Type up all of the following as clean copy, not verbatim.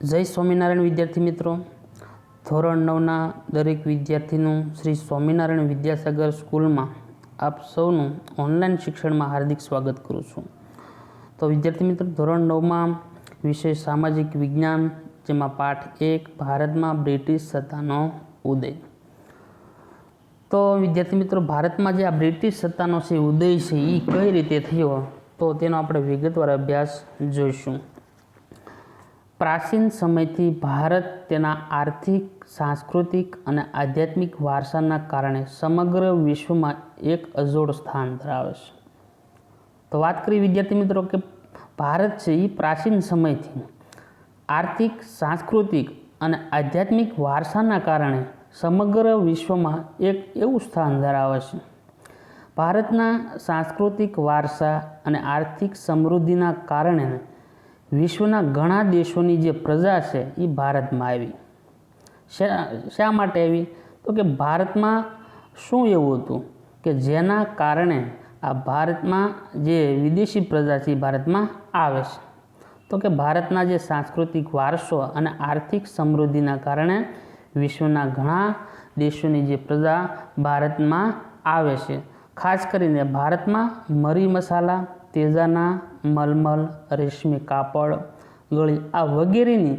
જય સ્વામિનારાયણ વિદ્યાર્થી મિત્રો, ધોરણ 9ના દરેક વિદ્યાર્થીનું શ્રી સ્વામિનારાયણ વિદ્યાસાગર સ્કૂલમાં આપ સૌનું ઓનલાઈન શિક્ષણમાં હાર્દિક સ્વાગત કરું છું. તો વિદ્યાર્થી મિત્રો, ધોરણ 9માં વિષય સામાજિક વિજ્ઞાન, જેમાં પાઠ 1 ભારતમાં બ્રિટિશ સત્તાનો ઉદય. તો વિદ્યાર્થી મિત્રો, ભારતમાં જે આ બ્રિટિશ સત્તાનો છે ઉદય છે એ કઈ રીતે થયો, તો તેનો આપણે વિગતવાર અભ્યાસ જોઈશું. પ્રાચીન સમયથી ભારત તેના આર્થિક, સાંસ્કૃતિક અને આધ્યાત્મિક વારસાના કારણે સમગ્ર વિશ્વમાં એક અજોડ સ્થાન ધરાવે છે. તો વાત કરીએ વિદ્યાર્થી મિત્રો કે ભારત છે એ પ્રાચીન સમયથી આર્થિક, સાંસ્કૃતિક અને આધ્યાત્મિક વારસાના કારણે સમગ્ર વિશ્વમાં એક એવું સ્થાન ધરાવે છે. ભારતના સાંસ્કૃતિક વારસા અને આર્થિક સમૃદ્ધિના કારણે વિશ્વના ઘણા દેશોની જે પ્રજા છે એ ભારતમાં આવી. શા માટે આવી? તો કે ભારતમાં શું એવું હતું કે જેના કારણે આ ભારતમાં જે વિદેશી પ્રજા છે એ ભારતમાં આવે છે. તો કે ભારતના જે સાંસ્કૃતિક વારસો અને આર્થિક સમૃદ્ધિના કારણે વિશ્વના ઘણા દેશોની જે પ્રજા ભારતમાં આવે છે. ખાસ કરીને ભારતમાં મરી મસાલા, તેજાના, મલમલ, રેશમી કાપડ, ગળી આ વગેરેની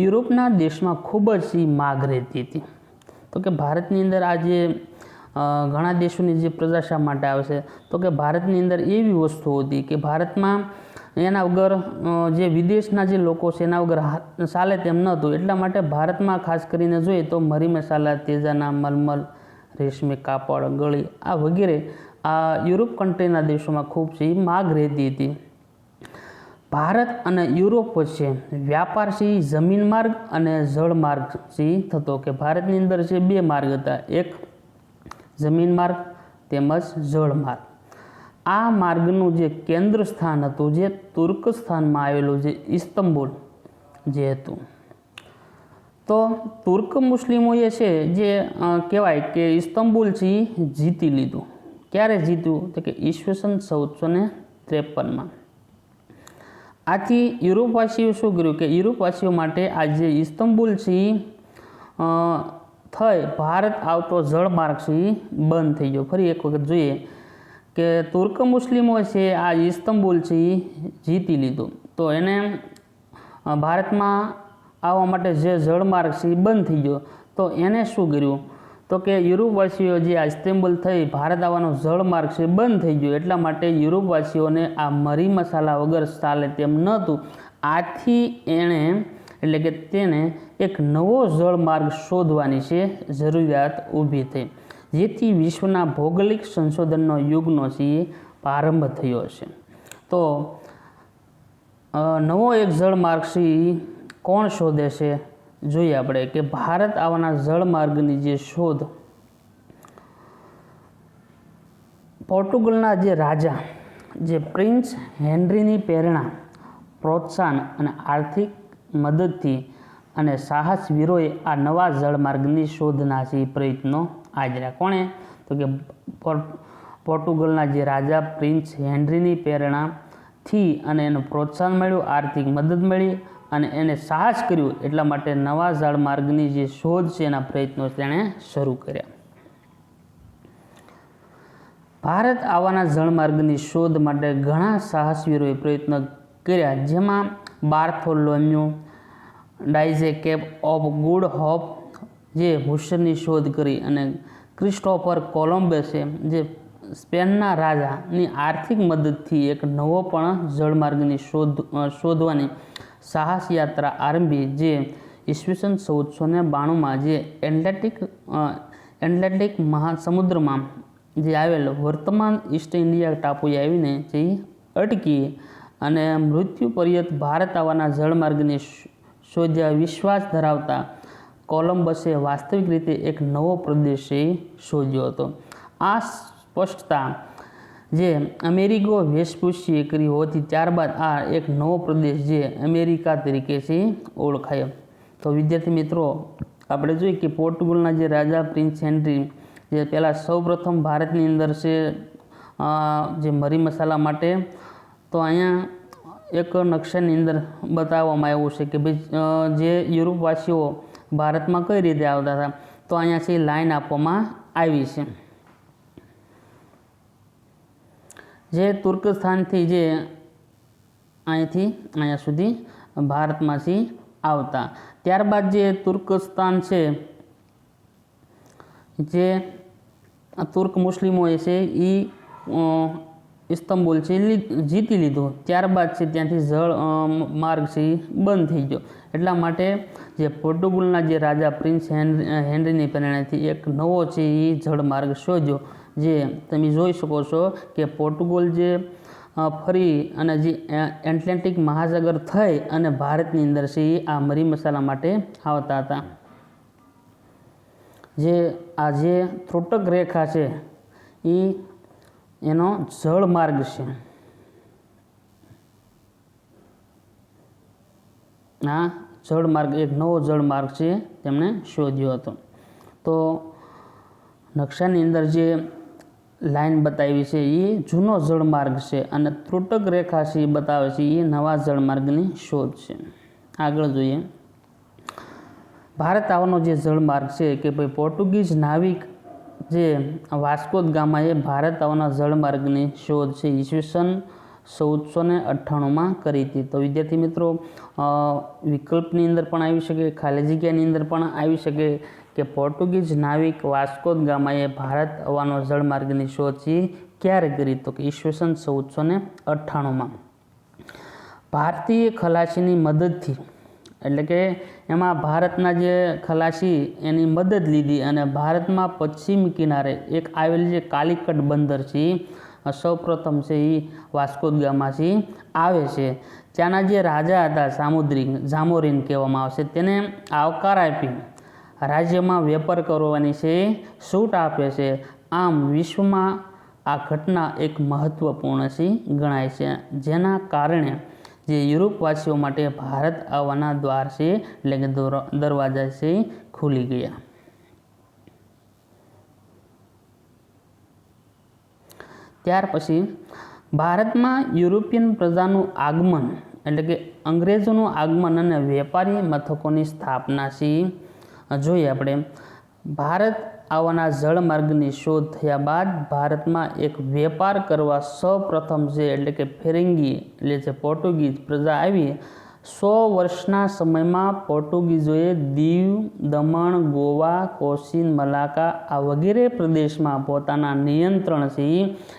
યુરોપના દેશમાં ખૂબ જ માગ રહેતી હતી. તો કે ભારતની અંદર આ જે ઘણા દેશોની જે પ્રજા શા માટે આવે છે, તો કે ભારતની અંદર એવી વસ્તુઓ હતી કે ભારતમાં એના વગર જે વિદેશના જે લોકો છે એના વગર ચાલે તેમ ન હતું. એટલા માટે ભારતમાં ખાસ કરીને જોઈએ તો મરી મસાલા, તેજાના, મલમલ, રેશમી કાપડ, ગળી આ વગેરે આ યુરોપ કન્ટ્રીના દેશોમાં ખૂબ છે એ માગ રહેતી હતી. ભારત અને યુરોપ વચ્ચે વ્યાપાર છે એ જમીન માર્ગ અને જળ માર્ગ છે થતો. કે ભારતની અંદર છે બે માર્ગ હતા, એક જમીન માર્ગ તેમજ જળ માર્ગ. આ માર્ગનું જે કેન્દ્ર સ્થાન હતું જે તુર્કસ્તાનમાં આવેલું જે ઇસ્તંબુલ જે હતું. તો તુર્ક મુસ્લિમોએ છે જે કહેવાય કે ઇસ્તંબુલ છે એ જીતી લીધું. ક્યારે જીત્યું? તો કે ઈસવીસન 1453માં. આથી યુરોપવાસીઓ શું કર્યું કે યુરોપવાસીઓ માટે આ જે ઇસ્તંબુલ છે એ થઈ ભારત આવતો જળમાર્ગ છે એ બંધ થઈ ગયો. ફરી એક વખત જોઈએ કે તુર્ક મુસ્લિમો છે આ ઇસ્તંબુલ છે એ જીતી લીધું, તો એને ભારતમાં આવવા માટે જે જળમાર્ગ છે એ બંધ થઈ ગયો. તો એને શું કર્યું? તો કે યુરોપવાસીઓ જે આ ઇસ્તંબુલ થઈ ભારત આવવાનો જળમાર્ગ છે બંધ થઈ ગયો. એટલા માટે યુરોપવાસીઓને આ મરી મસાલા વગર ચાલે તેમ નહોતું. આથી એણે એટલે કે તેને એક નવો જળમાર્ગ શોધવાની છે જરૂરિયાત ઊભી થઈ, જેથી વિશ્વના ભૌગોલિક સંશોધનનો યુગનો છે એ પ્રારંભ થયો છે. તો નવો એક જળમાર્ગ છે એ કોણ શોધે છે? જોઈએ આપણે કે ભારત આવવાના જળમાર્ગની જે શોધ પોર્ટુગલના જે રાજા જે પ્રિન્સ હેનરીની પ્રેરણા, પ્રોત્સાહન અને આર્થિક મદદથી અને સાહસ વીરોએ આ નવા જળમાર્ગની શોધના છે પ્રયત્નો આદર્યા. કોણે? તો કે પોર્ટુગલના જે રાજા પ્રિન્સ હેનરીની પ્રેરણાથી અને એનું પ્રોત્સાહન મળ્યું, આર્થિક મદદ મળી અને એને સાહસ કર્યું. એટલા માટે નવા જળમાર્ગની જે શોધ છે એના પ્રયત્નો તેણે શરૂ કર્યા. ભારત આવવાના જળમાર્ગની શોધ માટે ઘણા સાહસવીરોએ પ્રયત્નો કર્યા, જેમાં બાર્થોલોમ્યુ ડાયઝેકેપ ઓફ ગુડ હોપ જે હુસેનની શોધ કરી અને ક્રિસ્ટોફર કોલમ્બસે જે સ્પેનના રાજાની આર્થિક મદદથી એક નવો પણ જળમાર્ગની શોધવાની સાહસ યાત્રા આરંભી, જે ઈસવીસન 1492માં જે એટલાન્ટિક મહાસમુદ્રમાં જે આવેલ વર્તમાન ઈસ્ટ ઇન્ડિયા ટાપુએ આવીને જે અટકી અને મૃત્યુ પર્યંત ભારત આવવાના જળમાર્ગની શોધ્યા વિશ્વાસ ધરાવતા કોલમ્બસે વાસ્તવિક રીતે એક નવો પ્રદેશ શોધ્યો હતો. આ સ્પષ્ટતા જે અમેરિકો વેસ્પુસીએ કરી હોતી ત્યારબાદ આ એક નવો પ્રદેશ જે અમેરિકા તરીકે છે ઓળખાયો. તો વિદ્યાર્થી મિત્રો, આપણે જોઈએ કે પોર્ટુગલના જે રાજા પ્રિન્સ હેનરી જે પહેલાં સૌપ્રથમ ભારતની અંદર છે જે મરી મસાલા માટે તો અહીંયા એક નકશાની અંદર બતાવવામાં આવ્યું છે કે ભાઈ જે યુરોપવાસીઓ ભારતમાં કઈ રીતે આવતા હતા, તો અહીંયાથી લાઈન આપવામાં આવી છે. જે તુર્કસ્તાનથી જે અહીંથી અહીંયા સુધી ભારતમાંથી આવતા. ત્યારબાદ જે તુર્કસ્તાન છે, જે તુર્ક મુસ્લિમોએ છે એ ઇસ્તંબુલ છે જીતી લીધું. ત્યારબાદ છે ત્યાંથી જળ માર્ગ છે એ બંધ થઈ ગયો. એટલા માટે જે પોર્ટુગલના જે રાજા પ્રિન્સ હેનરીની પ્રેરણાથી એક નવો છે એ જળમાર્ગ શોધ્યો. જે તમે જોઈ શકો છો કે પોર્ટુગલ જે ફરી અને જે એટલાન્ટિક મહાસાગર થઈ અને ભારતની અંદર છે એ આ મરી મસાલા માટે આવતા હતા. જે આ જે ત્રુટક રેખા છે એ એનો જળમાર્ગ છે. આ જળમાર્ગ એક નવો જળમાર્ગ છે તેમણે શોધ્યો હતો. તો નકશાની અંદર જે લાઈન બતાવી છે એ જૂનો જળમાર્ગ છે અને ત્રુટક રેખા છે એ બતાવે છે એ નવા જળમાર્ગની શોધ છે. આગળ જોઈએ. ભારત આવવાનો જે જળમાર્ગ છે કે ભાઈ પોર્ટુગીઝ નાવિક જે વાસ્કો દ ગામાએ ભારત આવવાના જળમાર્ગની શોધ છે ઈસવીસન 1498માં કરી હતી. તો વિદ્યાર્થી મિત્રો, વિકલ્પની અંદર પણ આવી શકે, ખાલી જગ્યાની અંદર પણ આવી શકે કે પોર્ટુગીઝ નાવિક વાસ્કો દ ગામાએ ભારત આવવાનો જળમાર્ગની શોધ છે ક્યારે કરી, તો કે ઈસવીસન 1498માં. ભારતીય ખલાસીની મદદથી, એટલે કે એમાં ભારતના જે ખલાસી એની મદદ લીધી અને ભારતમાં પશ્ચિમ કિનારે એક આવેલ જે કાલિકટ બંદર છે સૌપ્રથમ છે એ વાસ્કો દ ગામાથી આવે છે. ત્યાંના જે રાજા હતા જામોરીન કહેવામાં આવશે, તેને આવકાર આપી રાજ્યમાં વેપાર કરવાની છે છૂટ આપે છે. આમ વિશ્વમાં આ ઘટના એક મહત્વપૂર્ણ છે ગણાય છે, જેના કારણે જે યુરોપવાસીઓ માટે ભારત આવવાના દ્વાર છે એટલે કે દરવાજા છે ખુલી ગયા. ત્યાર પછી ભારતમાં યુરોપિયન પ્રજાનું આગમન એટલે કે અંગ્રેજોનું આગમન અને વેપારી મથકોની સ્થાપના છે. જોઈએ આપણે. ભારત આવવાના જળમાર્ગની શોધ થયા બાદ ભારતમાં એક વેપાર કરવા સૌપ્રથમ છે એટલે કે ફિરિંગી એટલે જે પોર્ટુગીઝ પ્રજા આવી. 100 વર્ષના સમયમાં પોર્ટુગીઝોએ દીવ, દમણ, ગોવા, કોચીન, મલાકા આ વગેરે પ્રદેશમાં પોતાના નિયંત્રણ છે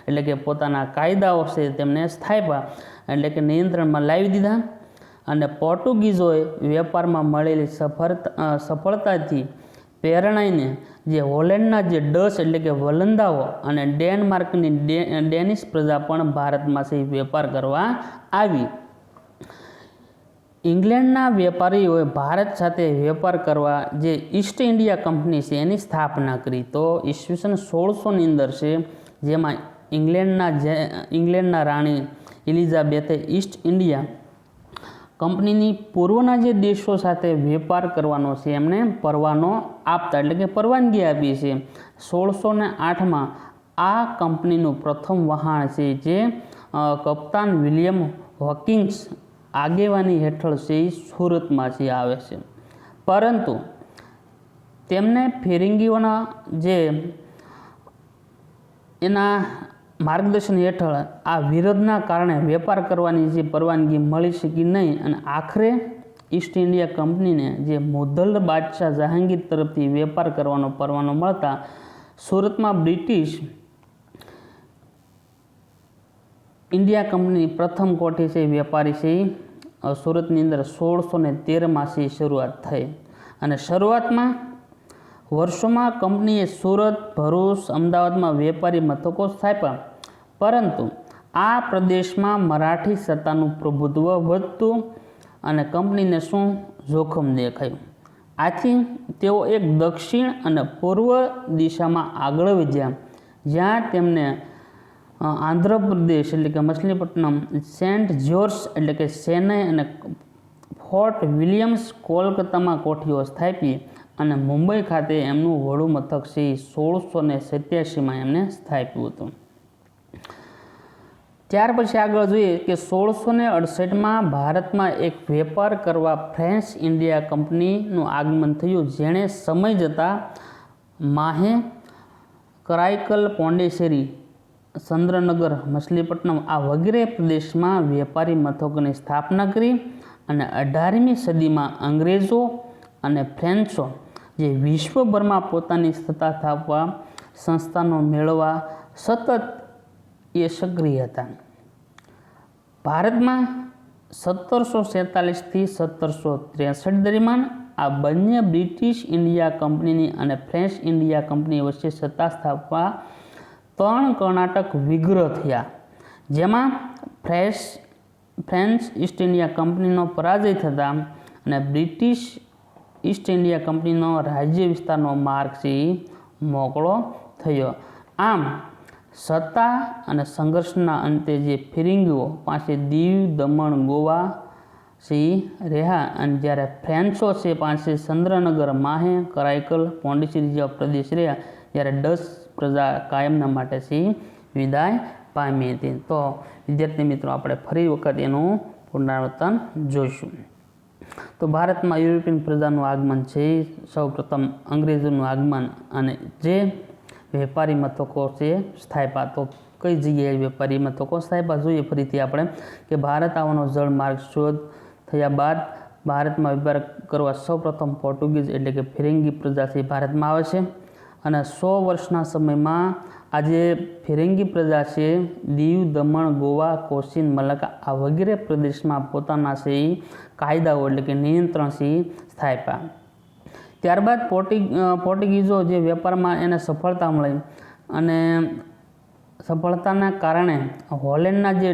એટલે કે પોતાના કાયદાઓ છે તેમને સ્થાપ્યા એટલે કે નિયંત્રણમાં લાવી દીધા. અને પોર્ટુગીઝોએ વેપારમાં મળેલી સફળતાથી પ્રેરણાઈને જે હોલેન્ડના જે ડચ એટલે કે વલંદાઓ અને ડેનમાર્કની ડેનિશ પ્રજા પણ ભારતમાં છે વેપાર કરવા આવી. ઇંગ્લેન્ડના વેપારીઓએ ભારત સાથે વેપાર કરવા જે ઈસ્ટ ઇન્ડિયા કંપની છે એની સ્થાપના કરી. તો ઈસવીસન 1600ની અંદર છે, જેમાં ઇંગ્લેન્ડના રાણી એલિઝાબેથે ઈસ્ટ ઇન્ડિયા કંપનીની પૂર્વના જે દેશો સાથે વેપાર કરવાનો છે એમને પરવાનો આપતા એટલે કે પરવાનગી આપી છે. 1608માં આ કંપનીનું પ્રથમ વહાણ છે જે કપ્તાન વિલિયમ હોકિન્સ આગેવાની હેઠળ છે એ સુરતમાંથી આવે છે. પરંતુ તેમને ફિરિંગીઓના જે એના માર્ગદર્શન હેઠળ આ વિરોધના કારણે વેપાર કરવાની જે પરવાનગી મળી શકી નહીં અને આખરે ઈસ્ટ ઇન્ડિયા કંપનીને જે મુઘલ બાદશાહ જહાંગીર તરફથી વેપાર કરવાનો પરવાનો મળતા સુરતમાં બ્રિટિશ ઇન્ડિયા કંપની પ્રથમ કોઠી છે વેપારી છે સુરતની અંદર 1613માં શરૂઆત થઈ. અને શરૂઆતમાં વર્ષોમાં કંપનીએ સુરત, ભરૂચ, અમદાવાદમાં વેપારી મથકો સ્થાપ્યા. પરંતુ આ પ્રદેશમાં મરાઠી સત્તાનું પ્રભુત્વ વધતું અને કંપનીને શું જોખમ દેખાયું. આથી તેઓ એક દક્ષિણ અને પૂર્વ દિશામાં આગળ વધ્યા, જ્યાં તેમને આંધ્રપ્રદેશ એટલે કે મછલીપટ્ટનમ, સેન્ટ જ્યોર્જ એટલે કે ચેન્નઈ અને ફોર્ટ વિલિયમ્સ કોલકાતામાં કોઠીઓ સ્થાપી અને મુંબઈ ખાતે એમનું વડું મથક છે 1687માં એમને સ્થાપ્યું હતું. ત્યાર પછી આગળ જોઈએ કે 1668માં ભારતમાં એક વેપાર કરવા ફ્રેન્ચ ઇન્ડિયા કંપનીનું આગમન થયું, જેણે સમય જતાં માહે, કરાઈકલ, પોંડિચેરી, ચંદ્રનગર, મછલીપટ્ટનમ આ વગેરે પ્રદેશમાં વેપારી મથકોની સ્થાપના કરી અને 18મી સદીમાં અંગ્રેજો અને ફ્રેન્ચો જે વિશ્વભરમાં પોતાની સત્તા સ્થાપવા સંસ્થાનો મેળવવા સતત એ સક્રિય હતા. ભારતમાં 1747થી 1763 દરમિયાન આ બંને બ્રિટિશ ઇન્ડિયા કંપનીની અને ફ્રેન્ચ ઇન્ડિયા કંપની વચ્ચે સત્તા સ્થાપવા 3 કર્ણાટક વિગ્રહ થયા, જેમાં ફ્રેન્ચ ઈસ્ટ ઇન્ડિયા કંપનીનો પરાજય થતાં અને બ્રિટિશ ઈસ્ટ ઇન્ડિયા કંપનીનો રાજ્ય વિસ્તારનો માર્ગ છે મોકળો થયો. આમ સત્તા અને સંઘર્ષના અંતે જે ફિરિંગીઓ પાસે દીવ, દમણ, ગોવા છે રહ્યા અને જ્યારે ફ્રેન્ચો છે પાસે ચંદ્રનગર, માહે, કરાઈકલ, પોંડિચેરી જેવા પ્રદેશ રહ્યા, જ્યારે ડચ પ્રજા કાયમના માટે છે વિદાય પામી હતી. તો વિદ્યાર્થી મિત્રો, આપણે ફરી વખત એનું પુનરાવર્તન જોઈશું. તો ભારતમાં યુરોપિયન પ્રજાનું આગમન છે, સૌપ્રથમ અંગ્રેજોનું આગમન અને જે વેપારી મથકો છે સ્થાપ્યા. તો કઈ જગ્યાએ વેપારી મથકો સ્થાપ્યા જોઈએ ફરીથી આપણે કે ભારત આવવાનો જળમાર્ગ શોધ થયા બાદ ભારતમાં વેપાર કરવા સૌપ્રથમ પોર્ટુગીઝ એટલે કે ફિરિંગી પ્રજા છે ભારતમાં આવે છે અને 100 વર્ષના સમયમાં આજે ફિરિંગી પ્રજા છે દીવ, દમણ, ગોવા, કોચીન, મલાક્કા આ વગેરે પ્રદેશમાં પોતાના છે કાયદાઓ એટલે કે નિયંત્રણ છે સ્થાપ્યા. ત્યારબાદ પોર્ટુગીઝો જે વેપારમાં એને સફળતા મળી અને સફળતાના કારણે હોલેન્ડના જે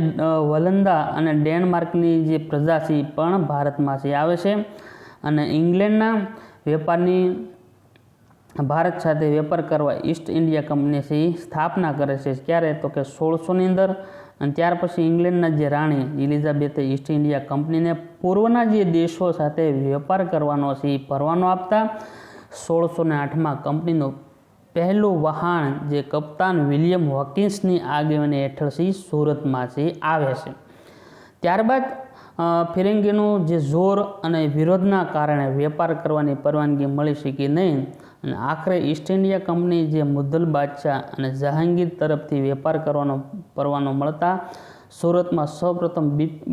વલંદા અને ડેનમાર્કની જે પ્રજા છે પણ ભારતમાં છે આવે છે અને ઇંગ્લેન્ડના વેપારની ભારત સાથે વેપાર કરવા ઈસ્ટ ઇન્ડિયા કંપની છે સ્થાપના કરે છે. ક્યારે? તો કે 1600ની અંદર. અને ત્યાર પછી ઇંગ્લેન્ડના જે રાણી એલિઝાબેથે ઈસ્ટ ઇન્ડિયા કંપનીને પૂર્વના જે દેશો સાથે વેપાર કરવાનો છે એ પરવાનો આપતા 1608માં કંપનીનું પહેલું વહાણ જે કપ્તાન વિલિયમ હોકિન્સની આગેવાની હેઠળ છે સુરતમાં છે આવે છે. ત્યારબાદ ફિરિંગીનું જે જોર અને વિરોધના કારણે વેપાર કરવાની પરવાનગી મળી શકી નહીં અને આખરે ઈસ્ટ ઇન્ડિયા કંપની જે મુઘલ બાદશાહ અને જહાંગીર તરફથી વેપાર કરવાનો પરવાનો મળતા સુરતમાં સૌપ્રથમ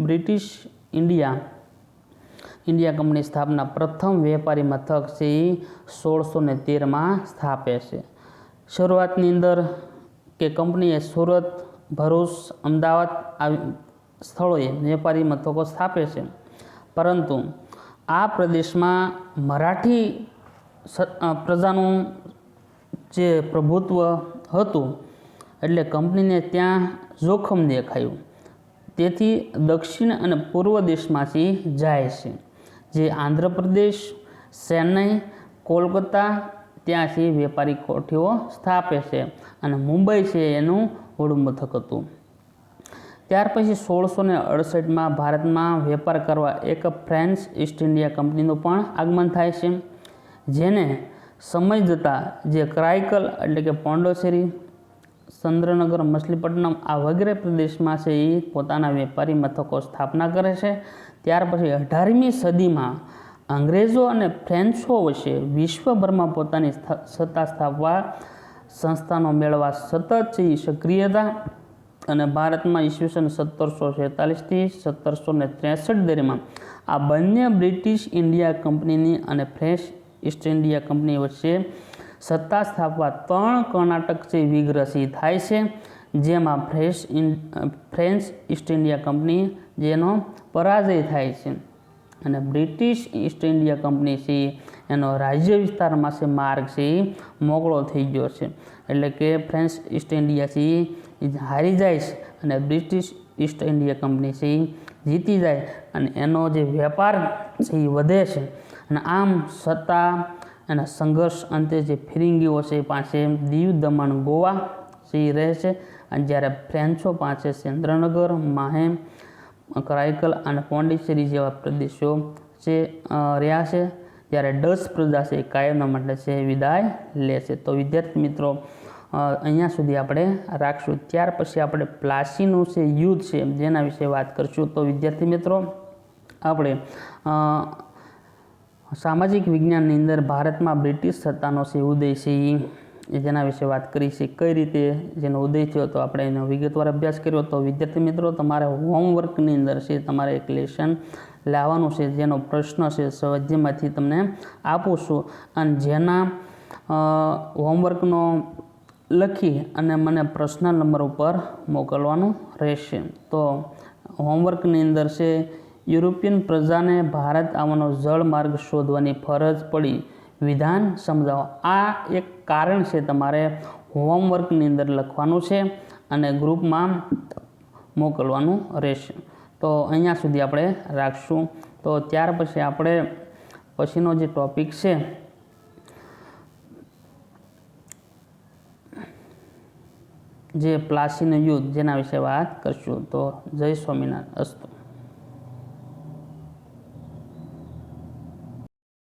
બ્રિટિશ ઇન્ડિયા કંપની સ્થાપના પ્રથમ વેપારી મથક છે એ 1613માં સ્થાપે છે. શરૂઆતની અંદર કે કંપનીએ સુરત, ભરૂચ, અમદાવાદ આવી સ્થળોએ વેપારી મથકો સ્થાપે છે, પરંતુ આ પ્રદેશમાં મરાઠી પ્રજાનું જે પ્રભુત્વ હતું એટલે કંપનીને ત્યાં જોખમ દેખાયું. તેથી દક્ષિણ અને પૂર્વ દેશમાંથી જાય છે, જે આંધ્રપ્રદેશ, ચેન્નઈ, કોલકાતા ત્યાંથી વેપારી કોઠીઓ સ્થાપે છે અને મુંબઈ છે એનું વડું મથક હતું. ત્યાર પછી 1668માં ભારતમાં વેપાર કરવા એક ફ્રેન્ચ ઈસ્ટ ઇન્ડિયા કંપનીનું પણ આગમન થાય છે, જેને સમય જતાં જે કરાઈકલ એટલે કે પોંડિચેરી, ચંદ્રનગર, મછલીપટ્ટનમ આ વગેરે પ્રદેશમાં છે એ પોતાના વેપારી મથકો સ્થાપના કરે છે. ત્યાર પછી 18મી સદીમાં અંગ્રેજો અને ફ્રેન્ચો વચ્ચે વિશ્વભરમાં પોતાની સત્તા સ્થાપવા સંસ્થાનો મેળવવા સતત છે સક્રિય હતા અને ભારતમાં ઈસવીસન 1746થી 1763 દરમિયાન આ બંને બ્રિટિશ ઇન્ડિયા કંપનીની અને ફ્રેન્ચ ઈસ્ટ ઇન્ડિયા કંપની વચ્ચે સત્તા સ્થાપવા 3 કર્ણાટક છે વિગ્રહ થાય છે, જેમાં ફ્રેન્ચ ઈસ્ટ ઇન્ડિયા કંપની જેનો પરાજય થાય છે અને બ્રિટિશ ઈસ્ટ ઇન્ડિયા કંપની છે એનો રાજ્ય વિસ્તારમાં છે માર્ગ છે મોકળો થઈ ગયો છે. એટલે કે ફ્રેન્ચ ઈસ્ટ ઇન્ડિયા છે એ હારી જાય છે અને બ્રિટિશ ઈસ્ટ ઇન્ડિયા કંપની છે એ જીતી જાય અને એનો જે વેપાર છે એ વધે છે. અને આમ સત્તા અને સંઘર્ષ અંતે જે ફિરિંગીઓ છે પાસે દીવ, દમણ, ગોવા છે એ રહે છે અને જ્યારે ફ્રેન્ચો પાસે ચંદ્રનગર, માહે, કરાઈકલ અને પોંડિચેરી જેવા પ્રદેશો છે રહ્યા છે, જ્યારે ડચ પ્રજા છે કાયમના માટે છે વિદાય લે છે. તો વિદ્યાર્થી મિત્રો, અહીંયા સુધી આપણે રાખશું. ત્યાર પછી આપણે પ્લાસીનું છે યુદ્ધ છે જેના વિશે વાત કરીશું. તો વિદ્યાર્થી મિત્રો આપણે સામાજિક વિજ્ઞાનની અંદર ભારતમાં બ્રિટિશ સત્તાનો છે ઉદય છે એ જેના વિશે વાત કરી છે, કઈ રીતે જેનો ઉદય થયો તો આપણે એનો વિગતવાર અભ્યાસ કર્યો. તો વિદ્યાર્થી મિત્રો તમારે હોમવર્કની અંદર છે તમારે એક લેસન લાવવાનું છે જેનો પ્રશ્ન છે સ્વાધ્યાયમાંથી તમને આપું છું અને જેના હોમવર્કનો લખી અને મને પર્સનલ નંબર ઉપર મોકલવાનું રહેશે. તો હોમવર્કની અંદર છે યુરોપિયન પ્રજાને ભારત આવવાનો જળમાર્ગ શોધવાની ફરજ પડી, વિધાન સમજાવો. આ એક કારણ છે તમારે હોમવર્કની અંદર લખવાનું છે અને ગ્રુપમાં મોકલવાનું રહેશે. તો અહીંયા સુધી આપણે રાખશું. તો ત્યાર પછી આપણે પછીનો જે ટૉપિક છે જે પ્લાસીનું યુદ્ધ જેના વિશે વાત કરશું. તો જય સ્વામિનારાયણ. અસ્તુ.